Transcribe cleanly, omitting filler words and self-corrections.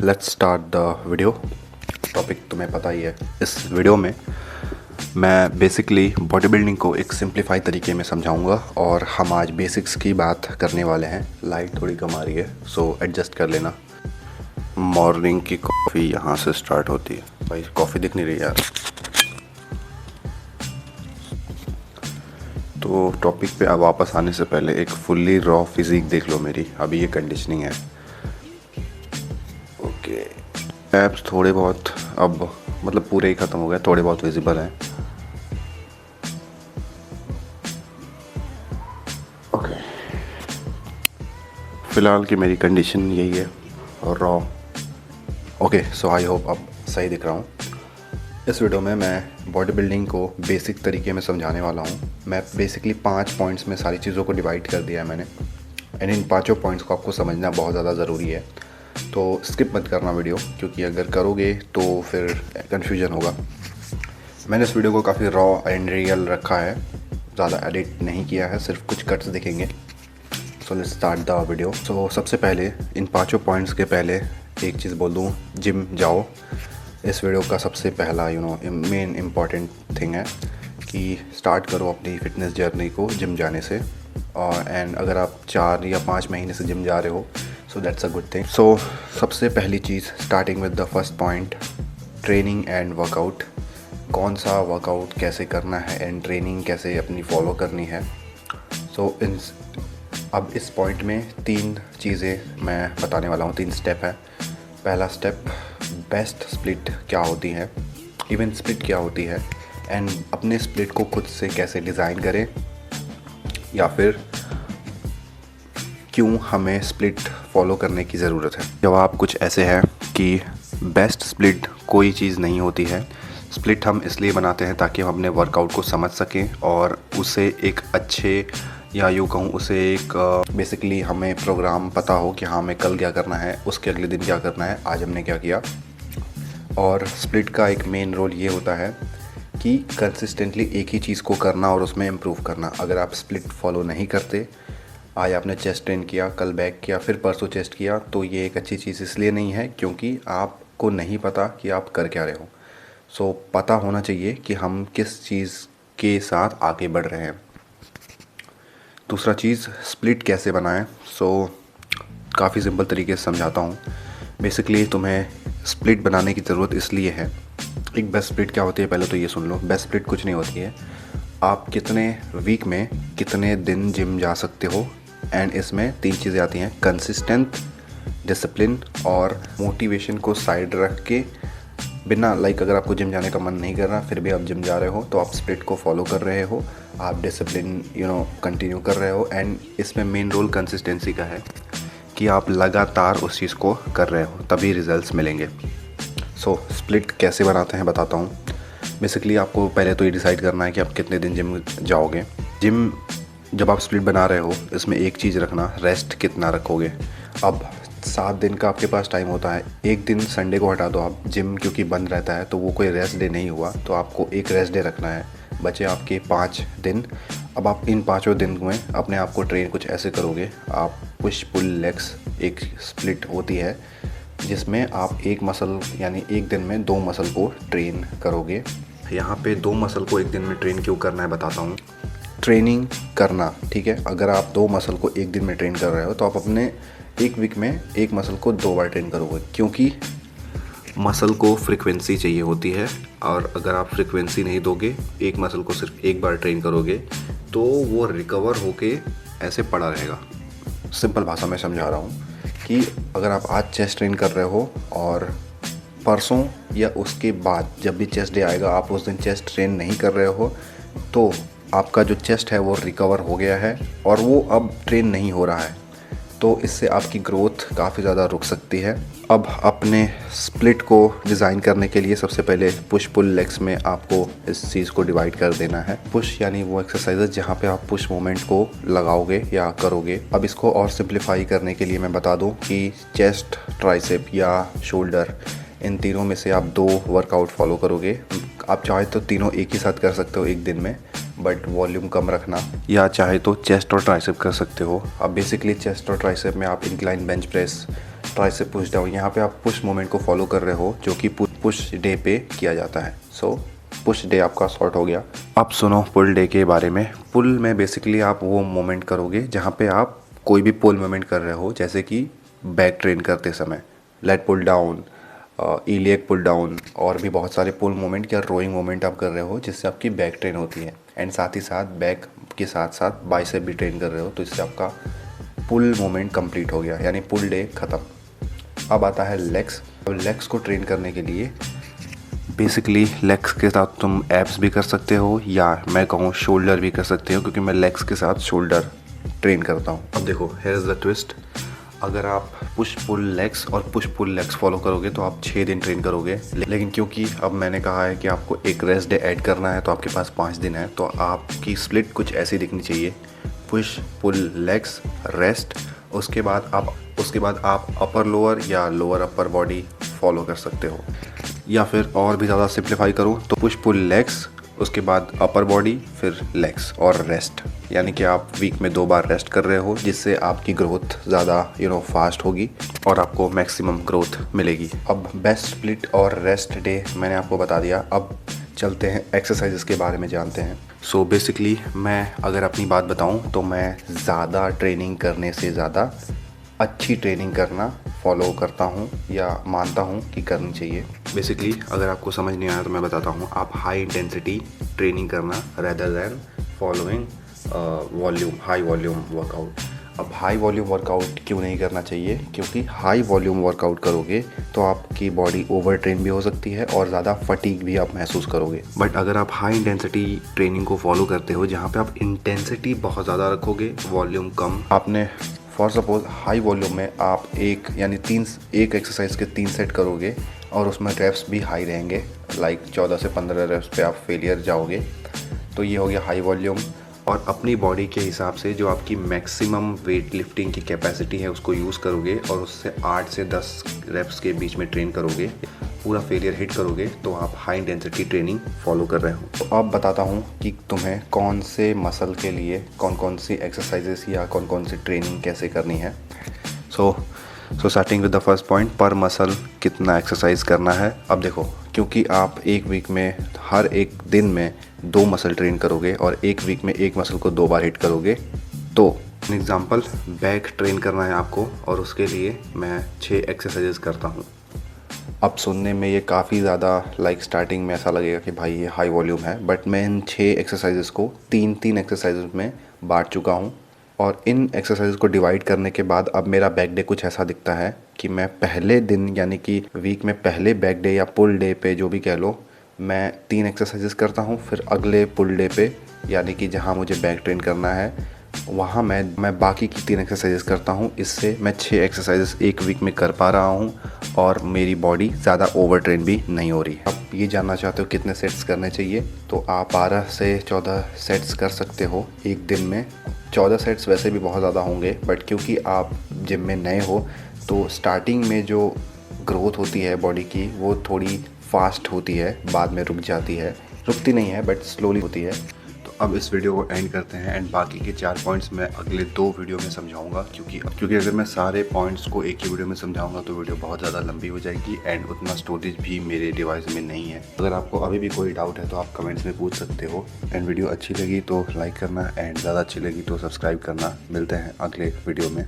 Let's start the video. Topic तुम्हें पता ही है। इस वीडियो में मैं बेसिकली बॉडी बिल्डिंग को एक सिंप्लीफाई तरीके में समझाऊंगा और हम आज बेसिक्स की बात करने वाले हैं। लाइट थोड़ी कम आ रही है सो एडजस्ट कर लेना। मॉर्निंग की कॉफ़ी यहाँ से स्टार्ट होती है। भाई कॉफ़ी दिख नहीं रही यार। तो टॉपिक पे अब वापस आने से पहले एक फुल्ली रॉ फिजिक देख लो मेरी। अभी ये कंडीशनिंग है। ओके, एब्स थोड़े बहुत अब मतलब पूरे ही ख़त्म हो गए, थोड़े बहुत विजिबल हैं। ओके, फ़िलहाल की मेरी कंडीशन यही है और raw. Okay, so I hope अब सही दिख रहा हूँ। इस वीडियो में मैं बॉडी बिल्डिंग को बेसिक तरीके में समझाने वाला हूँ। मैं बेसिकली 5 पॉइंट्स में सारी चीज़ों को डिवाइड कर दिया है मैंने, एंड इन 5 पॉइंट्स को आपको समझना बहुत ज़्यादा ज़रूरी है। तो स्किप मत करना वीडियो, क्योंकि अगर करोगे तो फिर कन्फ्यूजन होगा। मैंने इस वीडियो को काफ़ी रॉ एंड रियल रखा है, ज़्यादा एडिट नहीं किया है, सिर्फ कुछ कट्स दिखेंगे। So let's start the video. So सबसे पहले इन 5 पॉइंट्स के पहले एक चीज़ बोल दूँ, जिम जाओ। इस वीडियो का सबसे पहला मेन इम्पॉर्टेंट थिंग है कि स्टार्ट करो अपनी फ़िटनेस जर्नी को जिम जाने से। और एंड अगर आप 4 या 5 महीने से जिम जा रहे हो so that's a good thing. So सबसे पहली चीज़, starting with the first point, training and workout. कौन सा वर्कआउट कैसे करना है एंड ट्रेनिंग कैसे अपनी फॉलो करनी है। सो अब इस पॉइंट में 3 चीज़ें मैं बताने वाला हूँ, 3 स्टेप है। पहला स्टेप, बेस्ट स्प्लिट क्या होती है, इवन स्प्लिट क्या होती है, एंड अपने स्प्लिट को खुद से कैसे डिज़ाइन करें, या फिर क्यों हमें स्प्लिट फॉलो करने की ज़रूरत है। जवाब कुछ ऐसे है कि बेस्ट स्प्लिट कोई चीज़ नहीं होती है। स्प्लिट हम इसलिए बनाते हैं ताकि हम अपने वर्कआउट को समझ सकें और उसे एक अच्छे, या यूँ कहूँ उसे एक बेसिकली हमें प्रोग्राम पता हो कि हाँ हमें कल क्या करना है, उसके अगले दिन क्या करना है, आज हमने क्या किया। और स्प्लिट का एक मेन रोल ये होता है कि कंसिस्टेंटली एक ही चीज़ को करना और उसमें इम्प्रूव करना। अगर आप स्प्लिट फॉलो नहीं करते, आज आपने चेस्ट ट्रेन किया, कल बैक किया, फिर परसों चेस्ट किया, तो ये एक अच्छी चीज़ इसलिए नहीं है क्योंकि आपको नहीं पता कि आप कर क्या रहे हो। सो पता होना चाहिए कि हम किस चीज़ के साथ आगे बढ़ रहे हैं। दूसरा चीज़, स्प्लिट कैसे बनाएं। सो काफ़ी सिंपल तरीके से समझाता हूँ। बेसिकली तुम्हें स्प्लिट बनाने की ज़रूरत इसलिए है। एक बेस्ट स्प्लिट क्या होती है पहले तो ये सुन लो। बेस्ट स्प्लिट कुछ नहीं होती है, आप कितने वीक में कितने दिन जिम जा सकते हो, एंड इसमें 3 चीज़ें आती हैं, कंसिस्टेंट, डिसिप्लिन और मोटिवेशन को साइड रख के। बिना अगर आपको जिम जाने का मन नहीं कर रहा फिर भी आप जिम जा रहे हो तो आप स्प्लिट को फॉलो कर रहे हो, आप डिसिप्लिन कंटिन्यू कर रहे हो। एंड इसमें मेन रोल कंसिस्टेंसी का है कि आप लगातार उस चीज़ को कर रहे हो, तभी रिजल्ट्स मिलेंगे। सो स्प्लिट कैसे बनाते हैं बताता हूँ। बेसिकली आपको पहले तो ये डिसाइड करना है कि आप कितने दिन जिम जाओगे। जिम जब आप स्प्लिट बना रहे हो इसमें एक चीज़ रखना, रेस्ट कितना रखोगे। अब 7 दिन का आपके पास टाइम होता है, एक दिन संडे को हटा दो आप, जिम क्योंकि बंद रहता है तो वो कोई रेस्ट डे नहीं हुआ, तो आपको एक रेस्ट डे रखना है। बचे आपके 5 दिन। अब आप इन 5 दिन में अपने आप को ट्रेन कुछ ऐसे करोगे। आप पुश पुल लेग्स एक स्प्लिट होती है जिसमें आप एक मसल यानी एक दिन में 2 मसल को ट्रेन करोगे। यहाँ पे 2 मसल को एक दिन में ट्रेन क्यों करना है बताता हूँ। ट्रेनिंग करना, ठीक है, अगर आप 2 मसल को एक दिन में ट्रेन कर रहे हो तो आप अपने एक वीक में एक मसल को 2 बार ट्रेन करोगे, क्योंकि मसल को फ्रीक्वेंसी चाहिए होती है। और अगर आप फ्रीक्वेंसी नहीं दोगे, एक मसल को सिर्फ एक बार ट्रेन करोगे तो वो रिकवर होके ऐसे पड़ा रहेगा। सिंपल भाषा में समझा रहा हूँ कि अगर आप आज चेस्ट ट्रेन कर रहे हो और परसों या उसके बाद जब भी चेस्ट डे आएगा आप उस दिन चेस्ट ट्रेन नहीं कर रहे हो, तो आपका जो चेस्ट है वो रिकवर हो गया है और वो अब ट्रेन नहीं हो रहा है, तो इससे आपकी ग्रोथ काफ़ी ज़्यादा रुक सकती है। अब अपने स्प्लिट को डिज़ाइन करने के लिए सबसे पहले पुश पुल लेग्स में आपको इस चीज़ को डिवाइड कर देना है। पुश यानी वो एक्सरसाइजेज जहाँ पे आप पुश मोमेंट को लगाओगे या करोगे। अब इसको और सिंप्लीफाई करने के लिए मैं बता दूँ कि चेस्ट, ट्राइसेप या शोल्डर, इन तीनों में से आप 2 वर्कआउट फॉलो करोगे। आप चाहे तो तीनों एक ही साथ कर सकते हो एक दिन में, बट वॉल्यूम कम रखना, या चाहे तो चेस्ट और ट्राइसेप कर सकते हो। अब बेसिकली चेस्ट और ट्राइसेप में आप incline bench press tricep push down. यहाँ पे आप पुश मोमेंट को फॉलो कर रहे हो जो कि पुश डे पे किया जाता है। सो पुश डे आपका शॉर्ट हो गया। अब सुनो पुल डे के बारे में। पुल में बेसिकली आप वो मोमेंट करोगे जहाँ पे आप कोई भी पुल मोमेंट कर रहे हो, जैसे कि बैक ट्रेन करते समय lat pull down, iliac pull down, और भी बहुत सारे पुल मोमेंट या रोइंग मोमेंट आप कर रहे हो जिससे आपकी बैक ट्रेन होती है। एंड साथ ही साथ बैक के साथ साथ बाइसेप भी ट्रेन कर रहे हो, तो इससे आपका पुल मोमेंट कंप्लीट हो गया, यानी पुल डे ख़त्म। अब आता है लेग्स। अब लेग्स को ट्रेन करने के लिए बेसिकली लेग्स के साथ तुम एब्स भी कर सकते हो या मैं कहूँ शोल्डर भी कर सकते हो, क्योंकि मैं लेग्स के साथ शोल्डर ट्रेन करता हूँ। अब देखो हियर इज़ द ट्विस्ट। अगर आप पुश पुल लेग्स और पुश पुल लेग्स फॉलो करोगे तो आप 6 दिन ट्रेन करोगे, लेकिन क्योंकि अब मैंने कहा है कि आपको एक रेस्ट डे ऐड करना है तो आपके पास 5 दिन है, तो आपकी स्प्लिट कुछ ऐसी दिखनी चाहिए। पुश पुल लेग्स रेस्ट, उसके बाद आप अपर लोअर या लोअर अपर बॉडी फॉलो कर सकते हो, या फिर और भी ज़्यादा सिंप्लीफाई करूँ तो पुश पुल लेग्स, उसके बाद अपर बॉडी, फिर लेग्स और रेस्ट। यानी कि आप वीक में 2 बार रेस्ट कर रहे हो, जिससे आपकी ग्रोथ ज़्यादा फास्ट होगी और आपको मैक्सिमम ग्रोथ मिलेगी। अब बेस्ट स्प्लिट और रेस्ट डे मैंने आपको बता दिया। अब चलते हैं एक्सरसाइजेस के बारे में जानते हैं। सो बेसिकली मैं अगर अपनी बात बताऊं तो मैं ज़्यादा ट्रेनिंग करने से ज़्यादा अच्छी ट्रेनिंग करना फॉलो करता हूं या मानता हूं कि करनी चाहिए। बेसिकली अगर आपको समझ नहीं आया तो मैं बताता हूं, आप हाई इंटेंसिटी ट्रेनिंग करना rather than following high volume workout. अब हाई वॉल्यूम वर्कआउट क्यों नहीं करना चाहिए? क्योंकि हाई वॉल्यूम वर्कआउट करोगे तो आपकी बॉडी ओवर ट्रेन भी हो सकती है और ज़्यादा फटीग भी आप महसूस करोगे। बट अगर आप हाई इंटेंसिटी ट्रेनिंग को फॉलो करते हो जहाँ पे आप इंटेंसिटी बहुत ज़्यादा रखोगे, वॉल्यूम कम, आपने फॉर सपोज हाई वॉल्यूम में आप एक एक्सरसाइज के 3 सेट करोगे और उसमें रेप्स भी हाई रहेंगे, लाइक 14 से 15 रेप्स पे आप फेलियर जाओगे, तो ये हो गया हाई वॉल्यूम। और अपनी बॉडी के हिसाब से जो आपकी मैक्सिमम वेट लिफ्टिंग की कैपेसिटी है उसको यूज़ करोगे और उससे 8 से 10 रेप्स के बीच में ट्रेन करोगे, पूरा फेलियर हिट करोगे, तो आप हाई इंटेंसिटी ट्रेनिंग फॉलो कर रहे हो। तो अब बताता हूँ कि तुम्हें कौन से मसल के लिए कौन कौन सी एक्सरसाइजेस या कौन कौन सी ट्रेनिंग कैसे करनी है। So starting with the first point, पर मसल कितना एक्सरसाइज करना है। अब देखो, क्योंकि आप एक वीक में हर एक दिन में 2 मसल ट्रेन करोगे और एक वीक में एक मसल को 2 बार हिट करोगे, तो एग्जांपल बैक ट्रेन करना है आपको और उसके लिए मैं 6 एक्सरसाइजेस करता हूँ। अब सुनने में ये काफ़ी ज़्यादा स्टार्टिंग में ऐसा लगेगा कि भाई ये हाई वॉल्यूम है, बट मैं इन 6 एक्सरसाइजेस को 3-3 एक्सरसाइजेस में बांट चुका हूँ। और इन एक्सरसाइज को डिवाइड करने के बाद अब मेरा बैक डे कुछ ऐसा दिखता है कि मैं पहले दिन यानी कि वीक में पहले बैक डे या पुल डे पे जो भी कह लो, मैं 3 एक्सरसाइजेस करता हूँ। फिर अगले पुल डे पे यानी कि जहाँ मुझे बैक ट्रेन करना है वहाँ मैं बाकी की 3 एक्सरसाइजेस करता हूँ। इससे मैं 6 एक्सरसाइजेस एक वीक में कर पा रहा हूँ और मेरी बॉडी ज़्यादा ओवर ट्रेन भी नहीं हो रही। अब ये जानना चाहते हो कितने सेट्स करने चाहिए, तो आप 12 से 14 सेट्स कर सकते हो एक दिन में। 14 सेट्स वैसे भी बहुत ज़्यादा होंगे, बट क्योंकि आप जिम में नए हो तो स्टार्टिंग में जो ग्रोथ होती है बॉडी की वो थोड़ी फास्ट होती है, बाद में रुक जाती है, रुकती नहीं है बट स्लोली होती है। तो अब इस वीडियो को एंड करते हैं एंड बाकी के 4 पॉइंट्स मैं अगले 2 वीडियो में समझाऊंगा, क्योंकि अगर मैं सारे पॉइंट्स को एक ही वीडियो में समझाऊंगा तो वीडियो बहुत ज़्यादा लंबी हो जाएगी एंड उतना स्टोरेज भी मेरे डिवाइस में नहीं है। अगर आपको अभी भी कोई डाउट है तो आप कमेंट्स में पूछ सकते हो। एंड वीडियो अच्छी लगी तो लाइक करना एंड ज़्यादा अच्छी लगी तो सब्सक्राइब करना। मिलते हैं अगले वीडियो में।